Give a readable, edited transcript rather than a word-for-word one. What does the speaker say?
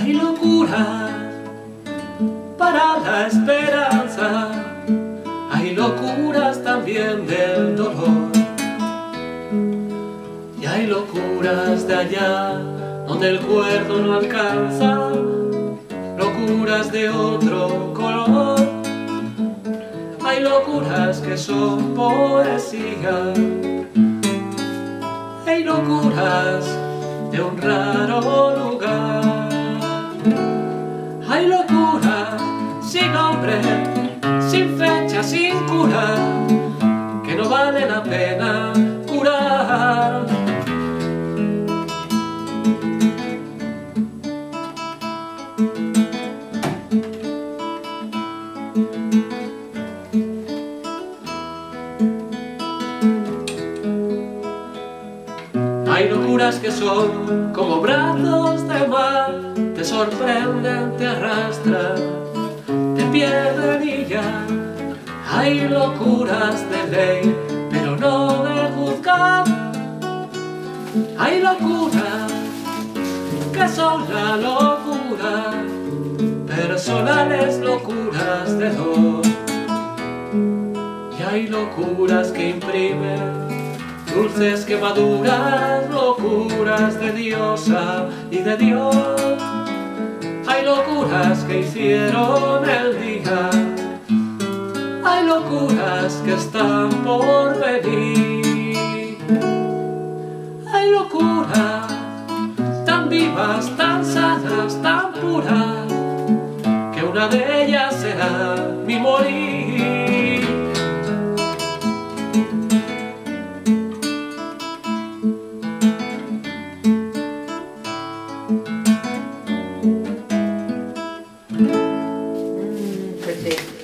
Hay locuras para la esperanza, hay locuras también del dolor, y hay locuras de allá donde el cuerdo no alcanza, locuras de otro color. Hay locuras que son poesía, hay locuras de un raro lugar. Hay locuras sin nombre, sin fecha, sin cura, que no vale la pena curar. Hay locuras que son como brazos de mar, te sorprenden, te arrastran, te pierden y ya. Hay locuras de ley, pero no de juzgar. Hay locuras que son la locura, personales locuras de dos. Y hay locuras que imprimen dulces quemaduras, locuras de diosa y de Dios. Hay locuras que hicieron el día, hay locuras que están por venir. Hay locuras tan vivas, tan sanas, tan puras, que una de ellas será mi morir. Pues sí.